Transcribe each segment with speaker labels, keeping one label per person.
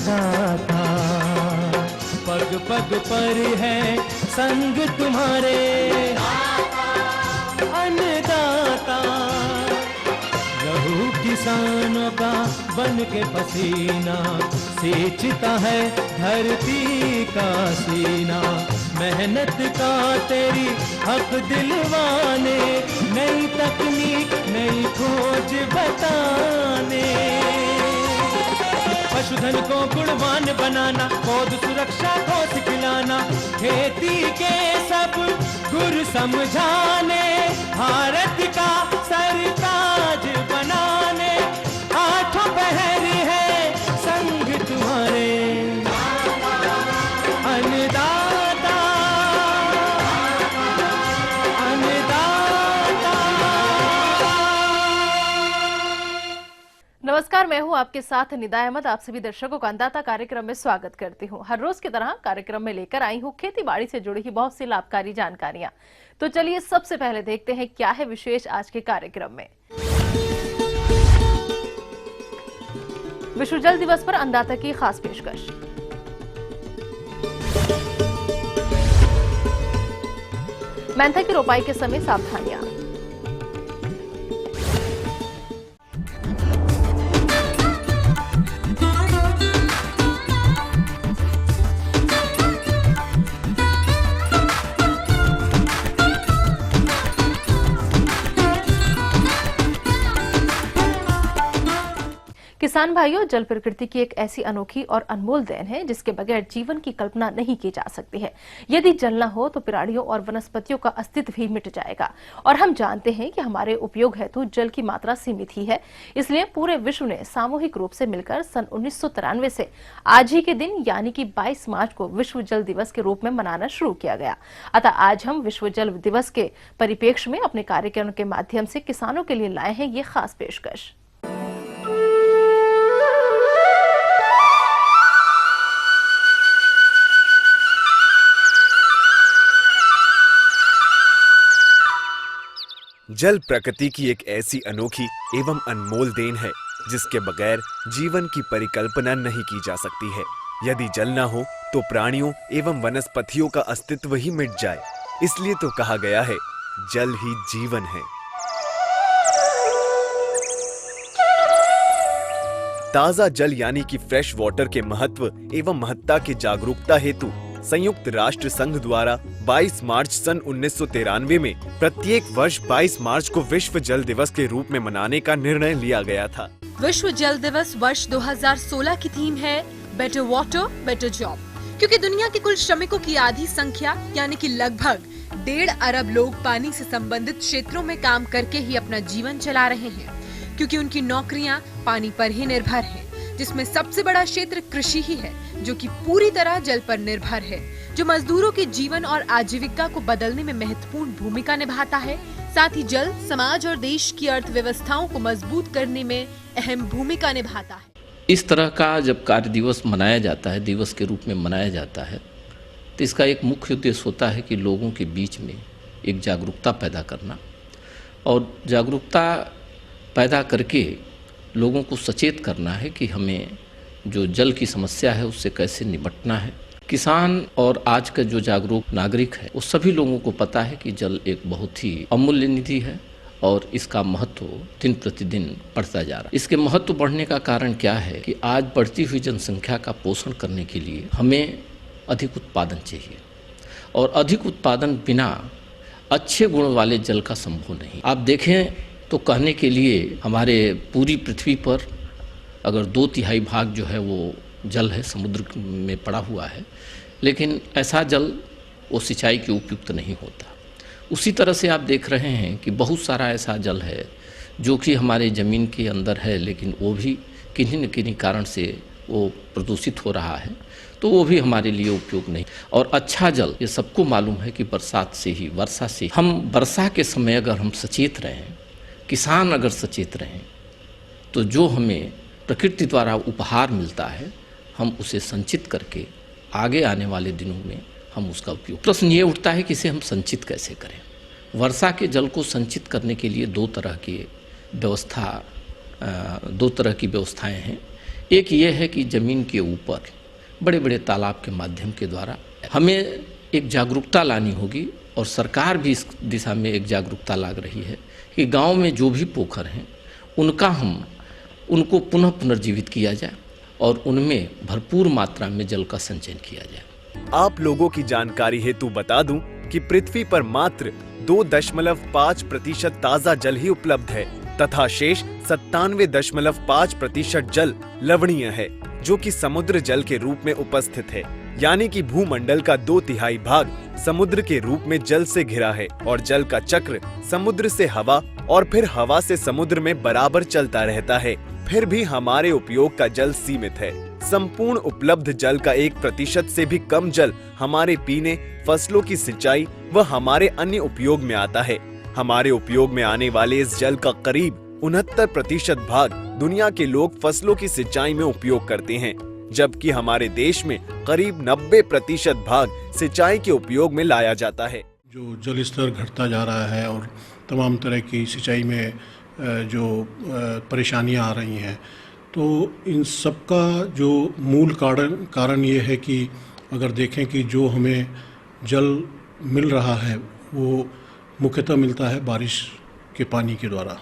Speaker 1: अन्नदाता, पग पग पर है संग तुम्हारे अन्नदाता। लहू किसानों का बन के पसीना सींचता है धरती का सीना। मेहनत का तेरी हक दिलवाने, नई तकनीक नई खोज बताने। पशुधन को गुणवान बनाना, पौध सुरक्षा को सिखलाना, खेती के सब गुर समझाने, भारत का सरताज बनाने। आठों पहर है संग तुम्हारे अन्नदाता, अन्नदाता।
Speaker 2: नमस्कार, मैं हूं आपके साथ निदा अहमद। आप सभी दर्शकों का अन्नदाता कार्यक्रम में स्वागत करती हूं। हर रोज की तरह कार्यक्रम में लेकर आई हूं खेती बाड़ी से जुड़ी ही बहुत सी लाभकारी जानकारियां। तो चलिए सबसे पहले देखते हैं क्या है विशेष आज के कार्यक्रम में। विश्व जल दिवस पर अन्नदाता की खास पेशकश। मेंथा की रोपाई के समय सावधानियां। किसान भाइयों, जल प्रकृति की एक ऐसी अनोखी और अनमोल देन है जिसके बगैर जीवन की कल्पना नहीं की जा सकती है। यदि जल न हो तो प्राणियों और वनस्पतियों का अस्तित्व भी मिट जाएगा। और हम जानते हैं कि हमारे उपयोग हेतु जल की मात्रा सीमित ही है। इसलिए पूरे विश्व ने सामूहिक रूप से मिलकर सन 1993 से आज ही के दिन यानी कि 22 मार्च को विश्व जल दिवस के रूप में मनाना शुरू किया गया। अतः आज हम विश्व जल दिवस के परिप्रेक्ष्य में अपने कार्यक्रम के माध्यम से किसानों के लिए लाए हैं ये खास पेशकश।
Speaker 3: जल प्रकृति की एक ऐसी अनोखी एवं अनमोल देन है जिसके बगैर जीवन की परिकल्पना नहीं की जा सकती है। यदि जल न हो तो प्राणियों एवं वनस्पतियों का अस्तित्व ही मिट जाए। इसलिए तो कहा गया है, जल ही जीवन है। ताजा जल यानी कि फ्रेश वाटर के महत्व एवं महत्ता की जागरूकता हेतु संयुक्त राष्ट्र संघ द्वारा 22 मार्च सन 1993 में प्रत्येक वर्ष 22 मार्च को विश्व जल दिवस के रूप में मनाने का निर्णय लिया गया था।
Speaker 4: विश्व जल दिवस वर्ष 2016 की थीम है बेटर वाटर बेटर जॉब, क्योंकि दुनिया के कुल श्रमिकों की आधी संख्या यानी कि लगभग 1.5 अरब लोग पानी से संबंधित क्षेत्रों में काम करके ही अपना जीवन चला रहे हैं, क्योंकि उनकी नौकरियां पानी पर ही निर्भर हैं, जिसमें सबसे बड़ा क्षेत्र कृषि ही है जो कि पूरी तरह जल पर निर्भर है, जो मजदूरों के जीवन और आजीविका को बदलने में महत्वपूर्ण भूमिका निभाता है। साथ ही जल समाज और देश की अर्थव्यवस्थाओं को मजबूत करने में अहम भूमिका निभाता है।
Speaker 5: इस तरह का जब कार्य दिवस मनाया जाता है, दिवस के रूप में मनाया जाता है, तो इसका एक मुख्य उद्देश्य होता है कि लोगों के बीच में एक जागरूकता पैदा करना, और जागरूकता पैदा करके लोगों को सचेत करना है कि हमें जो जल की समस्या है उससे कैसे निपटना है। किसान और आज का जो जागरूक नागरिक है उस सभी लोगों को पता है कि जल एक बहुत ही अमूल्य निधि है और इसका महत्व दिन प्रतिदिन बढ़ता जा रहा है। इसके महत्व बढ़ने का कारण क्या है कि आज बढ़ती हुई जनसंख्या का पोषण करने के लिए हमें अधिक उत्पादन चाहिए, और अधिक उत्पादन बिना अच्छे गुण वाले जल का संभव नहीं। आप देखें तो कहने के लिए हमारे पूरी पृथ्वी पर अगर 2/3 भाग जो है वो जल है, समुद्र में पड़ा हुआ है, लेकिन ऐसा जल वो सिंचाई के उपयुक्त नहीं होता। उसी तरह से आप देख रहे हैं कि बहुत सारा ऐसा जल है जो कि हमारे ज़मीन के अंदर है, लेकिन वो भी किन्हीं न किन्हीं कारण से वो प्रदूषित हो रहा है, तो वो भी हमारे लिए उपयोग नहीं। और अच्छा जल, ये सबको मालूम है कि बरसात से ही, वर्षा से, हम वर्षा के समय अगर हम सचेत रहें, किसान अगर सचेत रहें, तो जो हमें प्रकृति द्वारा उपहार मिलता है हम उसे संचित करके आगे आने वाले दिनों में हम उसका उपयोग। प्रश्न ये उठता है कि इसे हम संचित कैसे करें। वर्षा के जल को संचित करने के लिए दो तरह की व्यवस्थाएं हैं। एक ये है कि ज़मीन के ऊपर बड़े बड़े तालाब के माध्यम के द्वारा हमें एक जागरूकता लानी होगी, और सरकार भी इस दिशा में एक जागरूकता ला रही है कि गांव में जो भी पोखर हैं उनको पुनः पुनर्जीवित किया जाए और उनमें भरपूर मात्रा में जल का संचयन किया जाए।
Speaker 3: आप लोगों की जानकारी हेतु बता दूं कि पृथ्वी पर मात्र 2.5% ताजा जल ही उपलब्ध है तथा शेष 97.5% जल लवणीय है, जो कि समुद्र जल के रूप में उपस्थित है। यानी कि भूमंडल का 2/3 भाग समुद्र के रूप में जल से घिरा है और जल का चक्र समुद्र से हवा और फिर हवा से समुद्र में बराबर चलता रहता है। फिर भी हमारे उपयोग का जल सीमित है। संपूर्ण उपलब्ध जल का 1% से भी कम जल हमारे पीने, फसलों की सिंचाई व हमारे अन्य उपयोग में आता है। हमारे उपयोग में आने वाले इस जल का करीब 69% भाग दुनिया के लोग फसलों की सिंचाई में उपयोग करते हैं, जबकि हमारे देश में करीब 90% भाग सिंचाई के उपयोग में लाया जाता है।
Speaker 6: जो जल स्तर घटता जा रहा है और तमाम तरह की सिंचाई में जो परेशानियां आ रही हैं, तो इन सब का जो मूल कारण ये है कि अगर देखें कि जो हमें जल मिल रहा है वो मुख्यतः मिलता है बारिश के पानी के द्वारा।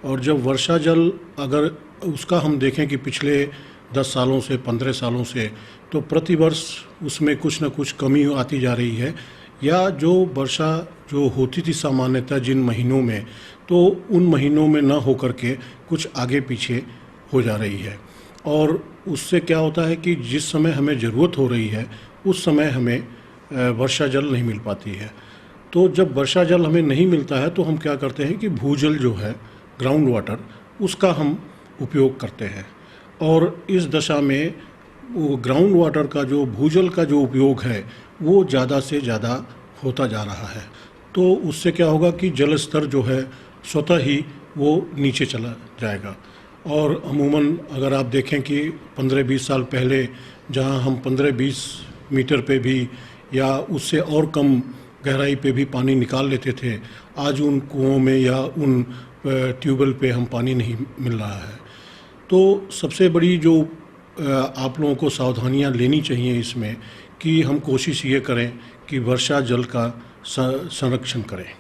Speaker 6: और जब वर्षा जल अगर उसका हम देखें कि पिछले 10 सालों से 15 सालों से तो प्रतिवर्ष उसमें कुछ न कुछ कमी आती जा रही है, या जो वर्षा जो होती थी सामान्यतः जिन महीनों में, तो उन महीनों में न होकर के कुछ आगे पीछे हो जा रही है। और उससे क्या होता है कि जिस समय हमें ज़रूरत हो रही है उस समय हमें वर्षा जल नहीं मिल पाती है। तो जब वर्षा जल हमें नहीं मिलता है तो हम क्या करते हैं कि भूजल जो है, ग्राउंड वाटर, उसका हम उपयोग करते हैं। और इस दशा में वो ग्राउंड वाटर का जो भूजल का जो उपयोग है वो ज़्यादा से ज़्यादा होता जा रहा है। तो उससे क्या होगा कि जल स्तर जो है स्वतः ही वो नीचे चला जाएगा। और अमूमन अगर आप देखें कि 15-20 साल पहले जहां हम 15-20 मीटर पे भी या उससे और कम गहराई पे भी पानी निकाल लेते थे, आज उन कुओं में या उन ट्यूबवेल पे हम पानी नहीं मिल रहा है। तो सबसे बड़ी जो आप लोगों को सावधानियां लेनी चाहिए इसमें कि हम कोशिश ये करें कि वर्षा जल का संरक्षण करें।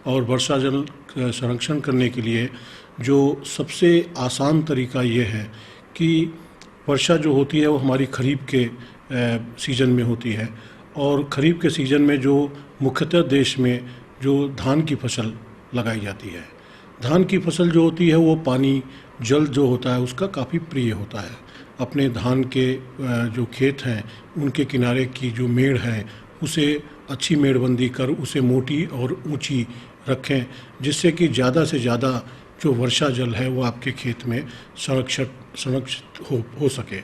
Speaker 6: और वर्षा जल संरक्षण करने के लिए जो सबसे आसान तरीका ये है कि वर्षा जो होती है वो हमारी खरीफ के सीज़न में होती है, और खरीफ के सीज़न में जो मुख्यतः देश में जो धान की फसल लगाई जाती है, धान की फसल जो होती है वो पानी जल जो होता है उसका काफ़ी प्रिय होता है। अपने धान के जो खेत हैं उनके किनारे की जो मेड़ है उसे अच्छी मेड़बंदी कर उसे मोटी और ऊंची रखें, जिससे कि ज़्यादा से ज़्यादा जो वर्षा जल है वो आपके खेत में संरक्षित हो सके।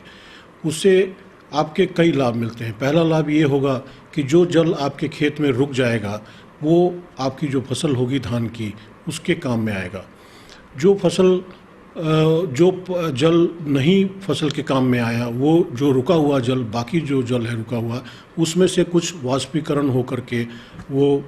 Speaker 6: उससे आपके कई लाभ मिलते हैं। पहला लाभ ये होगा कि जो जल आपके खेत में रुक जाएगा वो आपकी जो फसल होगी धान की उसके काम में आएगा। जो फसल जो जल नहीं फसल के काम में आया, वो जो रुका हुआ जल, बाकी जो जल है रुका हुआ, उसमें से कुछ वाष्पीकरण होकर के वो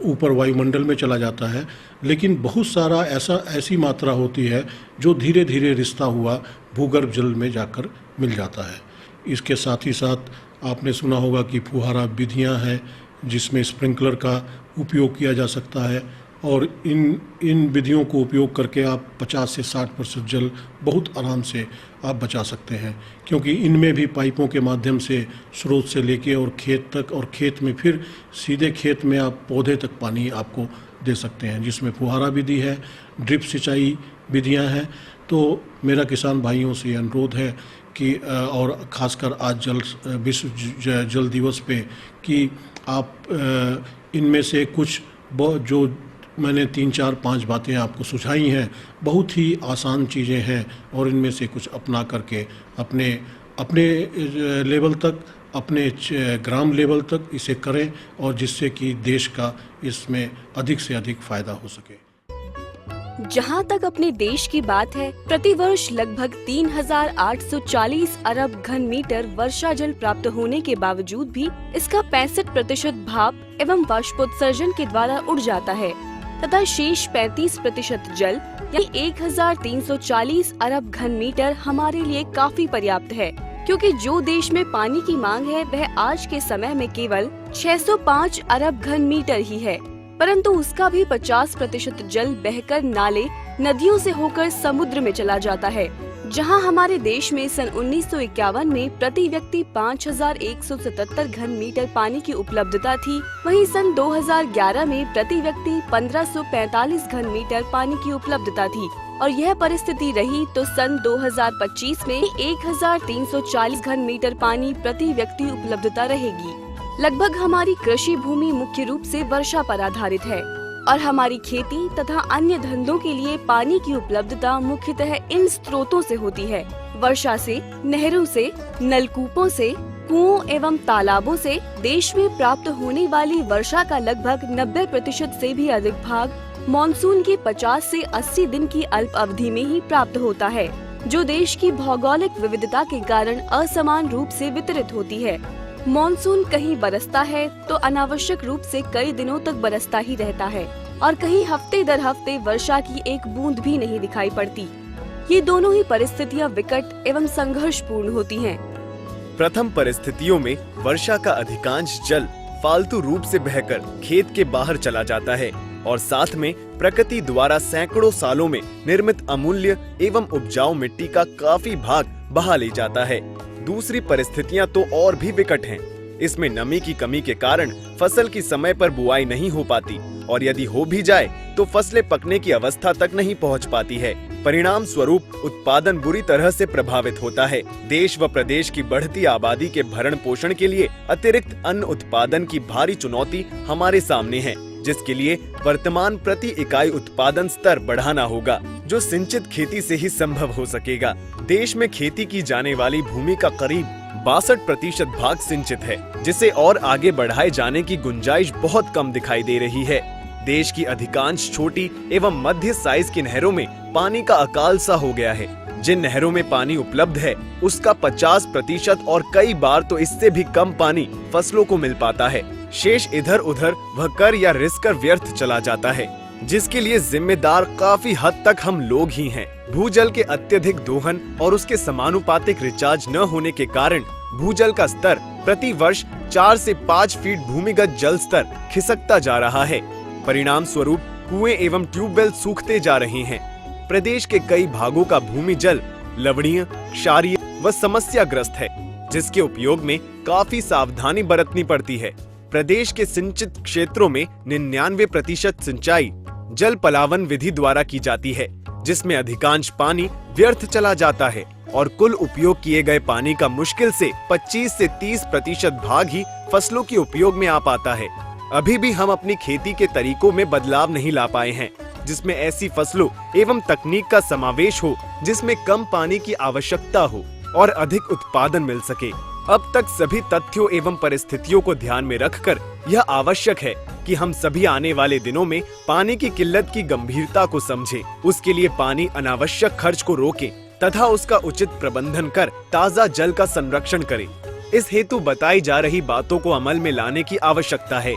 Speaker 6: ऊपर वायुमंडल में चला जाता है, लेकिन बहुत सारा ऐसी मात्रा होती है जो धीरे धीरे रिश्ता हुआ भूगर्भ जल में जाकर मिल जाता है। इसके साथ ही साथ आपने सुना होगा कि फुहारा विधियां हैं जिसमें स्प्रिंकलर का उपयोग किया जा सकता है, और इन विधियों को उपयोग करके आप 50 से 60% जल बहुत आराम से आप बचा सकते हैं, क्योंकि इनमें भी पाइपों के माध्यम से स्रोत से लेके और खेत तक, और खेत में फिर सीधे खेत में आप पौधे तक पानी आपको दे सकते हैं, जिसमें फुहारा विधि है, ड्रिप सिंचाई विधियां हैं। तो मेरा किसान भाइयों से अनुरोध है कि और ख़ासकर आज विश्व जल दिवस पे कि आप इनमें से कुछ जो मैंने 3, 4, 5 बातें आपको सुझाई हैं, बहुत ही आसान चीज़ें हैं, और इनमें से कुछ अपना करके अपने लेवल तक, अपने ग्राम लेवल तक इसे करें, और जिससे कि देश का इसमें अधिक से अधिक फायदा हो सके।
Speaker 7: जहां तक अपने देश की बात है, प्रतिवर्ष लगभग 3,840 अरब घन मीटर वर्षा जल प्राप्त होने के बावजूद भी इसका 65% भाप एवं बाष्पोत्सर्जन के द्वारा उड़ जाता है। तथा शेष 35% जल यानी 1340 अरब घन मीटर हमारे लिए काफी पर्याप्त है, क्योंकि जो देश में पानी की मांग है वह आज के समय में केवल 605 अरब घन मीटर ही है, परंतु उसका भी 50% जल बहकर नाले नदियों से होकर समुद्र में चला जाता है। जहां हमारे देश में सन 1951 में प्रति व्यक्ति 5177 घन मीटर पानी की उपलब्धता थी, वहीं सन 2011 में प्रति व्यक्ति 1545 घन मीटर पानी की उपलब्धता थी और यह परिस्थिति रही तो सन 2025 में 1340 घन मीटर पानी प्रति व्यक्ति उपलब्धता रहेगी। लगभग हमारी कृषि भूमि मुख्य रूप से वर्षा पर आधारित है और हमारी खेती तथा अन्य धंधों के लिए पानी की उपलब्धता मुख्यतः इन स्रोतों से होती है। वर्षा से, नहरों से, नलकूपों से, कुओं एवं तालाबों से देश में प्राप्त होने वाली वर्षा का लगभग 90% से भी अधिक भाग मॉनसून के 50 से 80 दिन की अल्प अवधि में ही प्राप्त होता है, जो देश की भौगोलिक विविधता के कारण असमान रूप से वितरित होती है। मॉनसून कहीं बरसता है तो अनावश्यक रूप से कई दिनों तक बरसता ही रहता है और कहीं हफ्ते दर हफ्ते वर्षा की एक बूंद भी नहीं दिखाई पड़ती। ये दोनों ही परिस्थितियां विकट एवं संघर्षपूर्ण होती हैं।
Speaker 3: प्रथम परिस्थितियों में वर्षा का अधिकांश जल फालतू रूप से बहकर खेत के बाहर चला जाता है और साथ में प्रकृति द्वारा सैकड़ों सालों में निर्मित अमूल्य एवं उपजाऊ मिट्टी का काफी भाग बहा ले जाता है। दूसरी परिस्थितियां तो और भी विकट हैं। इसमें नमी की कमी के कारण फसल की समय पर बुआई नहीं हो पाती और यदि हो भी जाए तो फसलें पकने की अवस्था तक नहीं पहुंच पाती है। परिणाम स्वरूप उत्पादन बुरी तरह से प्रभावित होता है। देश व प्रदेश की बढ़ती आबादी के भरण पोषण के लिए अतिरिक्त अन्न उत्पादन की भारी चुनौती हमारे सामने है, जिसके लिए वर्तमान प्रति इकाई उत्पादन स्तर बढ़ाना होगा, जो सिंचित खेती से ही संभव हो सकेगा। देश में खेती की जाने वाली भूमि का करीब 62% भाग सिंचित है, जिसे और आगे बढ़ाए जाने की गुंजाइश बहुत कम दिखाई दे रही है। देश की अधिकांश छोटी एवं मध्य साइज की नहरों में पानी का अकाल सा हो गया है। जिन नहरों में पानी उपलब्ध है उसका 50% और कई बार तो इससे भी कम पानी फसलों को मिल पाता है। शेष इधर उधर वह कर या रिस्क कर व्यर्थ चला जाता है, जिसके लिए जिम्मेदार काफी हद तक हम लोग ही हैं। भूजल के अत्यधिक दोहन और उसके समानुपातिक रिचार्ज न होने के कारण भूजल का स्तर प्रति वर्ष 4 से 5 फीट भूमिगत जल स्तर खिसकता जा रहा है। परिणाम स्वरूप कुएं एवं ट्यूबवेल सूखते जा रहे हैं। प्रदेश के कई भागों का भूमि जल लवणीय, क्षारीय व समस्याग्रस्त है, जिसके उपयोग में काफी सावधानी बरतनी पड़ती है। प्रदेश के सिंचित क्षेत्रों में 99% सिंचाई जल पलावन विधि द्वारा की जाती है, जिसमें अधिकांश पानी व्यर्थ चला जाता है और कुल उपयोग किए गए पानी का मुश्किल से 25 से 30% भाग ही फसलों के उपयोग में आ पाता है। अभी भी हम अपनी खेती के तरीकों में बदलाव नहीं ला पाए हैं, जिसमें ऐसी फसलों एवं तकनीक का समावेश हो जिसमें कम पानी की आवश्यकता हो और अधिक उत्पादन मिल सके। अब तक सभी तथ्यों एवं परिस्थितियों को ध्यान में रखकर यह आवश्यक है कि हम सभी आने वाले दिनों में पानी की किल्लत की गंभीरता को समझें। उसके लिए पानी अनावश्यक खर्च को रोकें तथा उसका उचित प्रबंधन कर ताज़ा जल का संरक्षण करें। इस हेतु बताई जा रही बातों को अमल में लाने की आवश्यकता है।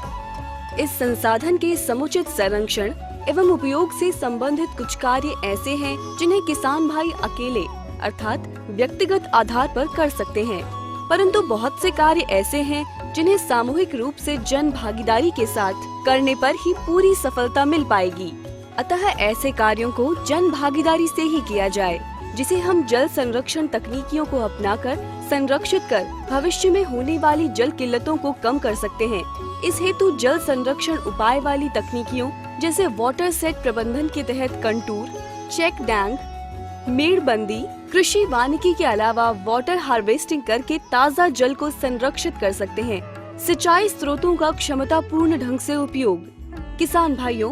Speaker 7: इस संसाधन के समुचित संरक्षण एवं उपयोग से संबंधित कुछ कार्य ऐसे हैं जिन्हें किसान भाई अकेले अर्थात व्यक्तिगत आधार पर कर सकते हैं, परंतु बहुत से कार्य ऐसे हैं जिन्हें सामूहिक रूप से जन भागीदारी के साथ करने पर ही पूरी सफलता मिल पाएगी। अतः ऐसे कार्यों को जन भागीदारी से ही किया जाए, जिसे हम जल संरक्षण तकनीकियों को अपनाकर संरक्षित कर भविष्य में होने वाली जल किल्लतों को कम कर सकते हैं। इस हेतु जल संरक्षण उपाय वाली तकनीकियों जैसे वाटर सेट प्रबंधन के तहत कंटूर, चेक डैम, मेड़बंदी, कृषि वानिकी के अलावा वाटर हार्वेस्टिंग करके ताज़ा जल को संरक्षित कर सकते हैं। सिंचाई स्रोतों का क्षमतापूर्ण ढंग से उपयोग। किसान भाइयों,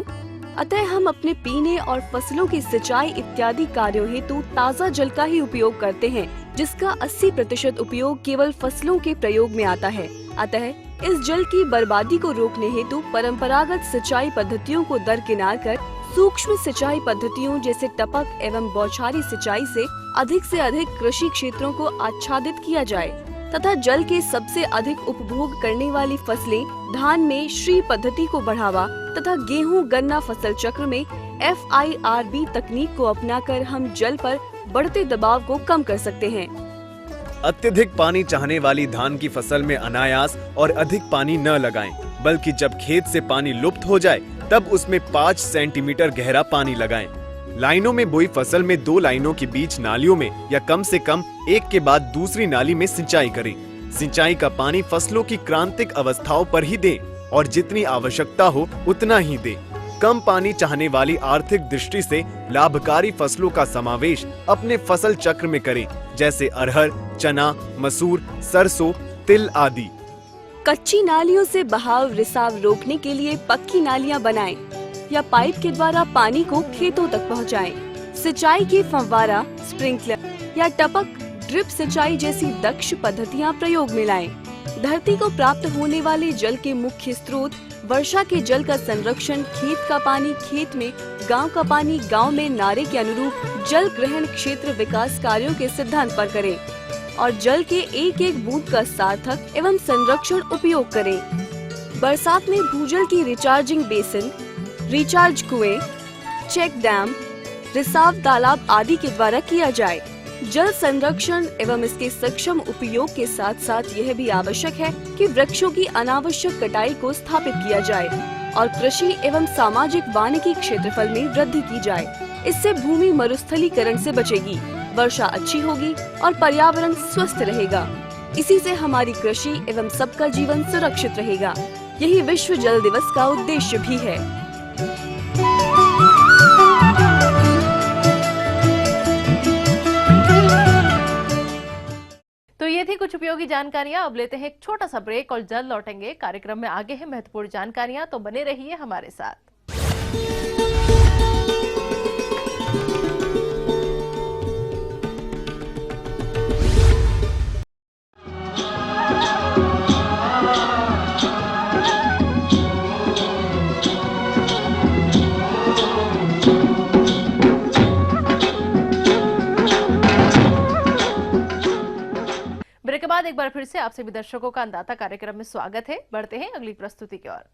Speaker 7: अतः हम अपने पीने और फसलों की सिंचाई इत्यादि कार्यों हेतु ताज़ा जल का ही उपयोग करते हैं, जिसका 80% उपयोग केवल फसलों के प्रयोग में आता है। अतः इस जल की बर्बादी को रोकने हेतु परंपरागत सिंचाई पद्धतियों को दरकिनार कर सूक्ष्म सिंचाई पद्धतियों जैसे टपक एवं बौछारी सिंचाई से अधिक कृषि क्षेत्रों को आच्छादित किया जाए। तथा जल के सबसे अधिक उपभोग करने वाली फसलें धान में श्री पद्धति को बढ़ावा तथा गेहूं गन्ना फसल चक्र में FIRB तकनीक को अपनाकर हम जल पर बढ़ते दबाव को कम कर सकते हैं।
Speaker 3: अत्यधिक पानी चाहने वाली धान की फसल में अनायास और अधिक पानी न लगाएं, बल्कि जब खेत से पानी लुप्त हो जाए तब उसमें 5 सेंटीमीटर गहरा पानी लगाएं। लाइनों में बोई फसल में 2 लाइनों के बीच नालियों में या कम से कम एक के बाद दूसरी नाली में सिंचाई करें। सिंचाई का पानी फसलों की क्रांतिक अवस्थाओं पर ही दें और जितनी आवश्यकता हो उतना ही दें। कम पानी चाहने वाली आर्थिक दृष्टि से लाभकारी फसलों का समावेश अपने फसल चक्र में करें, जैसे अरहर, चना, मसूर, सरसों, तिल आदि।
Speaker 7: कच्ची नालियों से बहाव रिसाव रोकने के लिए पक्की नालियां बनाएं या पाइप के द्वारा पानी को खेतों तक पहुंचाएं। सिंचाई की फव्वारा, स्प्रिंकलर या टपक ड्रिप सिंचाई जैसी दक्ष पद्धतियां प्रयोग में लाएं। धरती को प्राप्त होने वाले जल के मुख्य स्रोत वर्षा के जल का संरक्षण, खेत का पानी खेत में, गांव का पानी गांव में नारे के अनुरूप जल ग्रहण क्षेत्र विकास कार्यों के सिद्धांत पर करें और जल के एक एक बूंद का सार्थक एवं संरक्षण उपयोग करें। बरसात में भूजल की रिचार्जिंग बेसिन, रिचार्ज कुएं, चेक डैम, रिसाव तालाब आदि के द्वारा किया जाए। जल संरक्षण एवं इसके सक्षम उपयोग के साथ साथ यह भी आवश्यक है कि वृक्षों की अनावश्यक कटाई को स्थापित किया जाए और कृषि एवं सामाजिक वानिकी क्षेत्रफल में वृद्धि की जाए। इससे भूमि मरुस्थलीकरण से बचेगी, वर्षा अच्छी होगी और पर्यावरण स्वस्थ रहेगा। इसी से हमारी कृषि एवं सबका जीवन सुरक्षित रहेगा। यही विश्व जल दिवस का उद्देश्य भी है।
Speaker 2: तो ये थी कुछ उपयोगी जानकारियां। अब लेते हैं एक छोटा सा ब्रेक और जल्द लौटेंगे। कार्यक्रम में आगे है महत्वपूर्ण जानकारियां, तो बने रहिए हमारे साथ। ब्रेक के बाद एक बार फिर से आप सभी दर्शकों का अन्नदाता कार्यक्रम में स्वागत है। बढ़ते हैं अगली प्रस्तुति की ओर।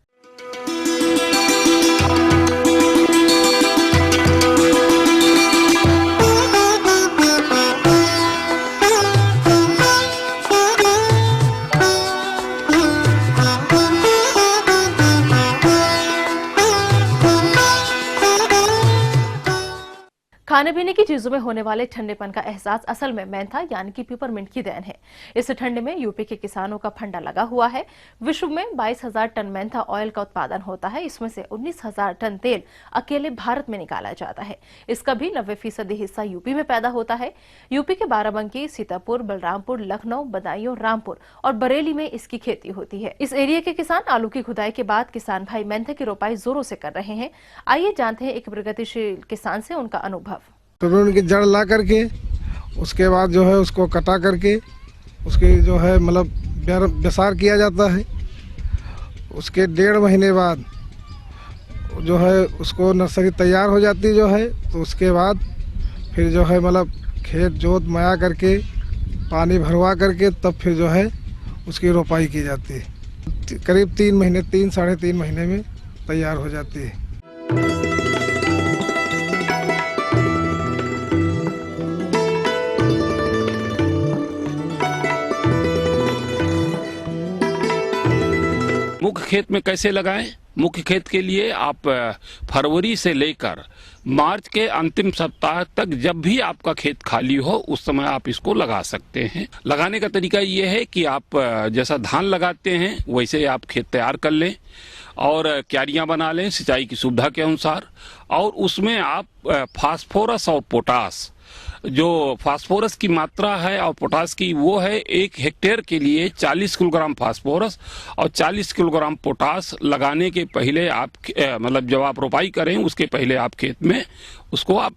Speaker 2: खाने पीने की चीजों में होने वाले ठंडेपन का एहसास असल में मेंथा यानी कि पिपरमिंट की देन है। इस ठंड में यूपी के किसानों का फंडा लगा हुआ है। विश्व में 22,000 टन मेंथा ऑयल का उत्पादन होता है। इसमें से 19,000 टन तेल अकेले भारत में निकाला जाता है। इसका भी 90% हिस्सा यूपी में पैदा होता है। यूपी के बाराबंकी, सीतापुर, बलरामपुर, लखनऊ, बदायूं, रामपुर और बरेली में इसकी खेती होती है। इस एरिया के किसान आलू की खुदाई के बाद किसान भाई मेंथा की रोपाई जोरों से कर रहे हैं। आइए जानते हैं एक प्रगतिशील किसान से उनका अनुभव।
Speaker 8: तो उनकी जड़ ला करके उसके बाद जो है उसको कटा करके उसकी जो है मतलब बेसार किया जाता है। उसके 1.5 महीने बाद जो है उसको नर्सरी तैयार हो जाती जो है, तो उसके बाद फिर जो है मतलब खेत जोत मया करके पानी भरवा करके तब फिर जो है उसकी रोपाई की जाती है। करीब 3 महीने 3-3.5 महीने में तैयार हो जाती है।
Speaker 9: मुख्य खेत में कैसे लगाएं? मुख्य खेत के लिए आप फरवरी से लेकर मार्च के अंतिम सप्ताह तक जब भी आपका खेत खाली हो उस समय आप इसको लगा सकते हैं। लगाने का तरीका ये है कि आप जैसा धान लगाते हैं वैसे आप खेत तैयार कर लें और क्यारियां बना लें सिंचाई की सुविधा के अनुसार, और उसमें आप फास्फोरस और पोटास, जो फास्फोरस की मात्रा है और पोटास की वो है 1 हेक्टेयर के लिए 40 किलोग्राम फास्फोरस और 40 किलोग्राम पोटास लगाने के पहले आप मतलब जब आप रोपाई करें उसके पहले आप खेत में उसको आप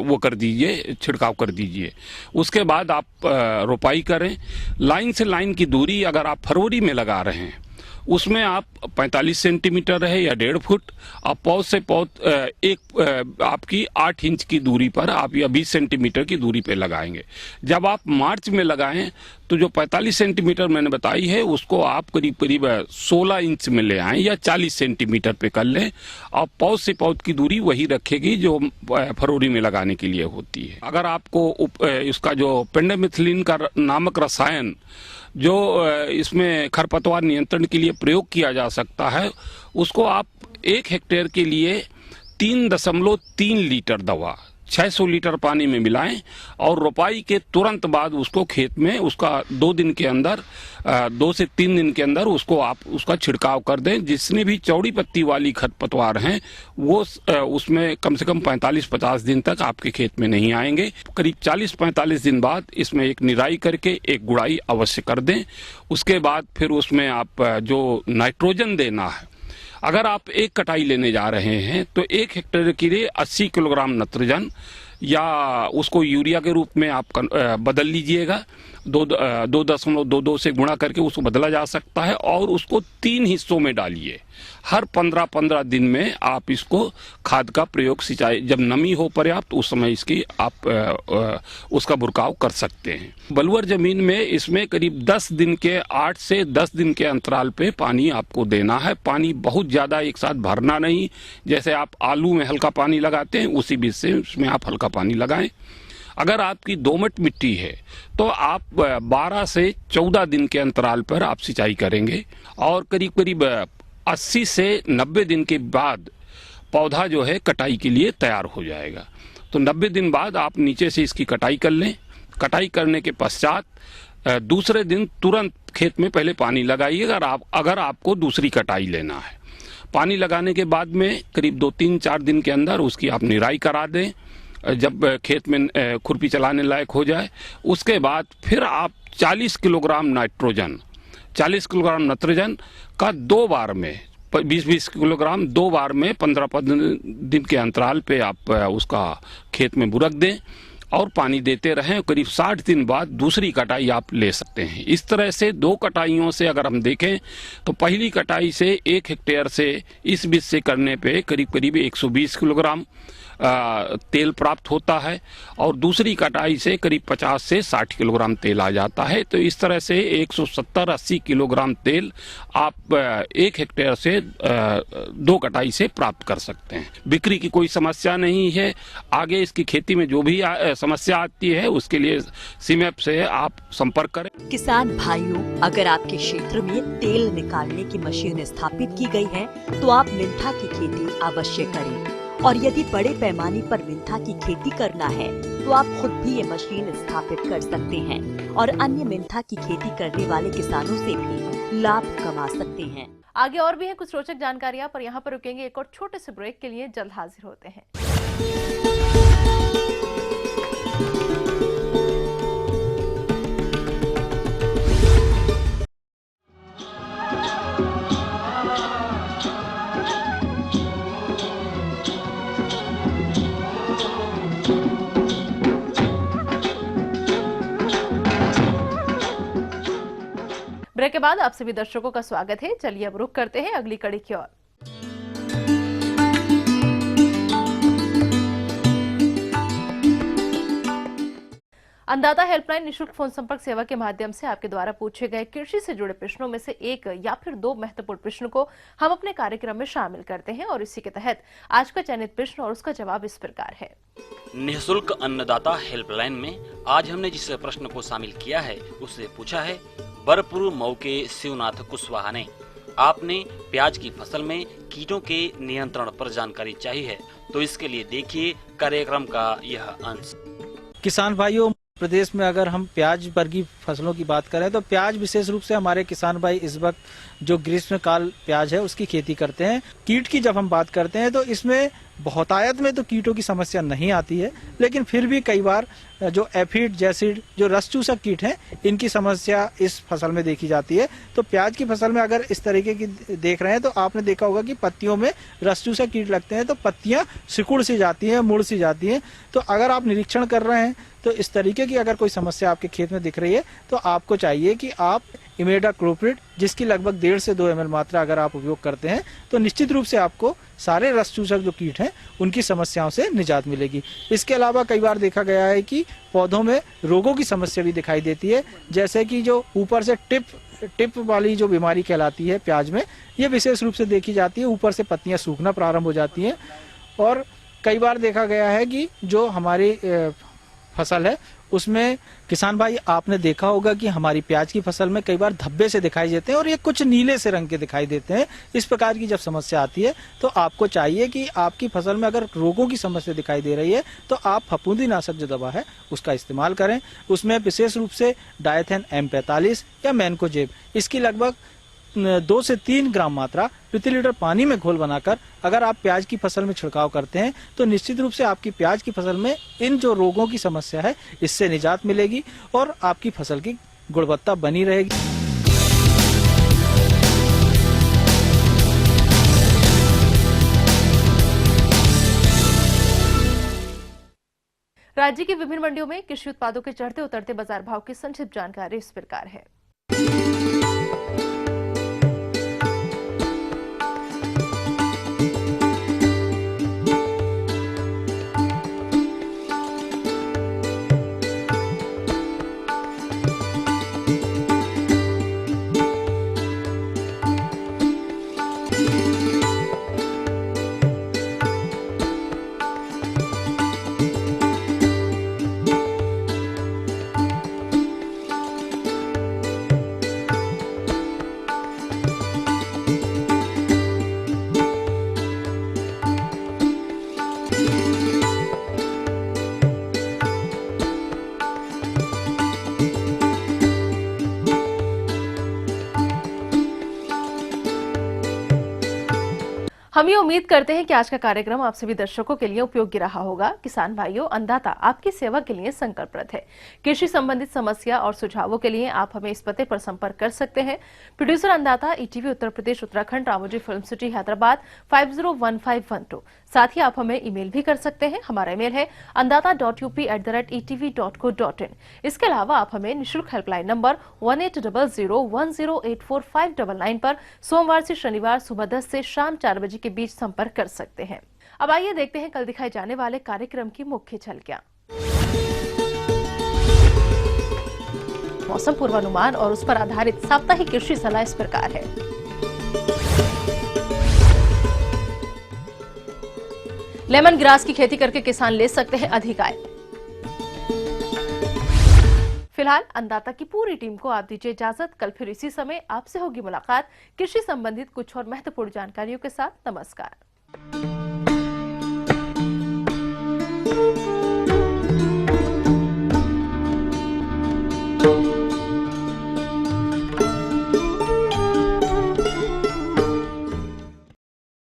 Speaker 9: वो कर दीजिए, छिड़काव कर दीजिए। उसके बाद आप रोपाई करें। लाइन से लाइन की दूरी अगर आप फरवरी में लगा रहे हैं उसमें आप 45 सेंटीमीटर रहे या 1.5 फुट, आप पौध से पौध आपकी 8 इंच की दूरी पर आप या 20 सेंटीमीटर की दूरी पे लगाएंगे। जब आप मार्च में लगाएं तो जो 45 सेंटीमीटर मैंने बताई है उसको आप करीब करीब 16 इंच में ले आएं या 40 सेंटीमीटर पे कर लें, और पौध से पौध की दूरी वही रखेगी जो फरवरी में लगाने के लिए होती है। अगर आपको इसका जो पेंडामिथिलिन का नामक रसायन जो इसमें खरपतवार नियंत्रण के लिए प्रयोग किया जा सकता है, उसको आप 1 हेक्टेयर के लिए 3.3 लीटर दवा 600 लीटर पानी में मिलाएं और रोपाई के तुरंत बाद उसको खेत में उसका 2 दिन के अंदर 2 से 3 दिन के अंदर उसको आप उसका छिड़काव कर दें। जिसने भी चौड़ी पत्ती वाली खरपतवार हैं वो उसमें कम से कम 45-50 दिन तक आपके खेत में नहीं आएंगे। करीब 40-45 दिन बाद इसमें एक निराई करके एक गुड़ाई अवश्य कर दें। उसके बाद फिर उसमें आप जो नाइट्रोजन देना है, अगर आप एक कटाई लेने जा रहे हैं तो 1 हेक्टेयर के लिए 80 किलोग्राम नाइट्रोजन या उसको यूरिया के रूप में आप बदल लीजिएगा। 2.22 से गुणा करके उसको बदला जा सकता है और उसको 3 हिस्सों में डालिए। हर 15-15 दिन में आप इसको खाद का प्रयोग, सिंचाई जब नमी हो पर्याप्त उस समय इसकी आप उसका बुरकाव कर सकते हैं। बलुअर जमीन में इसमें करीब 10 दिन के 8 से 10 दिन के अंतराल पे पानी आपको देना है। पानी बहुत ज़्यादा एक साथ भरना नहीं, जैसे आप आलू में हल्का पानी लगाते हैं उसी बीच से उसमें आप हल्का पानी लगाएं। अगर आपकी दोमट मिट्टी है तो आप 12 से 14 दिन के अंतराल पर आप सिंचाई करेंगे और करीब करीब 80 से 90 दिन के बाद पौधा जो है कटाई के लिए तैयार हो जाएगा। तो 90 दिन बाद आप नीचे से इसकी कटाई कर लें। कटाई करने के पश्चात दूसरे दिन तुरंत खेत में पहले पानी लगाइएगा अगर आपको दूसरी कटाई लेना है। पानी लगाने के बाद में करीब 2-3-4 दिन के अंदर उसकी आप निराई करा दें। जब खेत में खुरपी चलाने लायक हो जाए उसके बाद फिर आप 40 किलोग्राम नाइट्रोजन का 2 बार में 20-20 किलोग्राम 2 बार में 15-15 दिन के अंतराल पे आप उसका खेत में बुरक दें और पानी देते रहें। करीब 60 दिन बाद दूसरी कटाई आप ले सकते हैं। इस तरह से 2 कटाइयों से अगर हम देखें तो पहली कटाई से 1 हेक्टेयर से इस बीज से करने पे करीब करीब 120 किलोग्राम तेल प्राप्त होता है और दूसरी कटाई से करीब 50 से 60 किलोग्राम तेल आ जाता है। तो इस तरह से 170-80 किलोग्राम तेल आप 1 हेक्टेयर से 2 कटाई से प्राप्त कर सकते हैं। बिक्री की कोई समस्या नहीं है। आगे इसकी खेती में जो भी समस्या आती है उसके लिए सीमैप से आप संपर्क करें।
Speaker 10: किसान भाइयों, अगर आपके क्षेत्र में तेल निकालने की मशीन स्थापित की गई है तो आप मेंथा की खेती अवश्य करें। और यदि बड़े पैमाने पर मेंथा की खेती करना है तो आप खुद भी ये मशीन स्थापित कर सकते हैं और अन्य मेंथा की खेती करने वाले किसानों से भी लाभ कमा सकते हैं।
Speaker 2: आगे और भी है कुछ रोचक जानकारियां, पर यहाँ पर रुकेंगे एक और छोटे से ब्रेक के लिए। जल्द हाजिर होते हैं। ब्रेक के बाद आप सभी दर्शकों का स्वागत है। चलिए अब रुक करते हैं अगली कड़ी की ओर। अन्नदाता हेल्पलाइन निशुल्क फोन संपर्क सेवा के माध्यम से आपके द्वारा पूछे गए कृषि से जुड़े प्रश्नों में से एक या फिर 2 महत्वपूर्ण प्रश्नों को हम अपने कार्यक्रम में शामिल करते हैं और इसी के तहत आज का चयनित प्रश्न और उसका जवाब इस प्रकार है।
Speaker 11: निःशुल्क अन्नदाता हेल्पलाइन में आज हमने जिस प्रश्न को शामिल किया है उससे पूछा है बरपुर मऊ के शिवनाथ कुशवाहा ने, आपने प्याज की फसल में कीटों के नियंत्रण पर जानकारी चाहिए है, तो इसके लिए देखिए कार्यक्रम का यह अंश।
Speaker 12: किसान भाइयों, प्रदेश में अगर हम प्याज वर्गीय फसलों की बात करें तो प्याज विशेष रूप से हमारे किसान भाई इस वक्त जो ग्रीष्म काल प्याज है उसकी खेती करते हैं। कीट की जब हम बात करते हैं तो इसमें बहुतायत में तो कीटों की समस्या नहीं आती है, लेकिन फिर भी कई बार जो एफिड जैसिड जो रस चूसक कीट हैं इनकी समस्या इस फसल में देखी जाती है। तो प्याज की फसल में अगर इस तरीके की देख रहे हैं तो आपने देखा होगा कि पत्तियों में रस चूसक कीट लगते हैं तो पत्तियां सिकुड़ सी जाती हैं, मुड़ सी जाती हैं। तो अगर आप निरीक्षण कर रहे हैं तो इस तरीके की अगर कोई समस्या आपके खेत में दिख रही है तो आपको चाहिए कि आप इमेडाक्लोप्रिड, जिसकी लगभग 1.5 से 2 ml मात्रा अगर आप उपयोग करते हैं तो निश्चित रूप से आपको सारे रस चूसक जो कीट हैं उनकी समस्याओं से निजात मिलेगी। इसके अलावा कई बार देखा गया है कि पौधों में रोगों की समस्या भी दिखाई देती है, जैसे कि जो ऊपर से टिप वाली जो बीमारी कहलाती है प्याज में, ये विशेष रूप से देखी जाती है। ऊपर से पत्तियां सूखना प्रारंभ हो जाती हैं और कई बार देखा गया है कि जो हमारी फसल है उसमें किसान भाई आपने देखा होगा कि हमारी प्याज की फसल में कई बार धब्बे से दिखाई देते हैं और ये कुछ नीले से रंग के दिखाई देते हैं। इस प्रकार की जब समस्या आती है तो आपको चाहिए कि आपकी फसल में अगर रोगों की समस्या दिखाई दे रही है तो आप फफूंदीनाशक जो दवा है उसका इस्तेमाल करें। उसमें विशेष रूप से डायथेन M45 या मैनकोजेब, इसकी लगभग 2 से 3 ग्राम मात्रा प्रति लीटर पानी में घोल बनाकर अगर आप प्याज की फसल में छिड़काव करते हैं तो निश्चित रूप से आपकी प्याज की फसल में इन जो रोगों की समस्या है इससे निजात मिलेगी और आपकी फसल की गुणवत्ता बनी रहेगी।
Speaker 2: राज्य की विभिन्न मंडियों में कृषि उत्पादों के चढ़ते उतरते बाजार भाव की संक्षिप्त जानकारी इस प्रकार है। हम ये उम्मीद करते हैं कि आज का कार्यक्रम आप सभी दर्शकों के लिए उपयोगी रहा होगा। किसान भाइयों, अन्नदाता आपकी सेवा के लिए संकल्परत है। कृषि संबंधित समस्या और सुझावों के लिए आप हमें इस पते पर संपर्क कर सकते हैं। प्रोड्यूसर अन्नदाता, ETV Uttar Pradesh Uttarakhand, Ramoji film city, Hyderabad 501512। साथ ही आप हमें ईमेल भी कर सकते हैं। हमारा ईमेल है annadata.up@etv.co.in। इसके अलावा आप हमें निःशुल्क हेल्पलाइन नंबर 180010845999 पर सोमवार से शनिवार सुबह 10 से शाम 4 बजे के बीच संपर्क कर सकते हैं। अब आइए देखते हैं कल दिखाए जाने वाले कार्यक्रम की मुख्य झलकियां। मौसम पूर्वानुमान और उस पर आधारित साप्ताहिक कृषि सलाह इस प्रकार है। लेमन ग्रास की खेती करके किसान ले सकते हैं अधिक आय। फिलहाल अन्नदाता की पूरी टीम को आप दीजिए इजाजत। कल फिर इसी समय आपसे होगी मुलाकात कृषि संबंधित कुछ और महत्वपूर्ण जानकारियों के साथ। नमस्कार।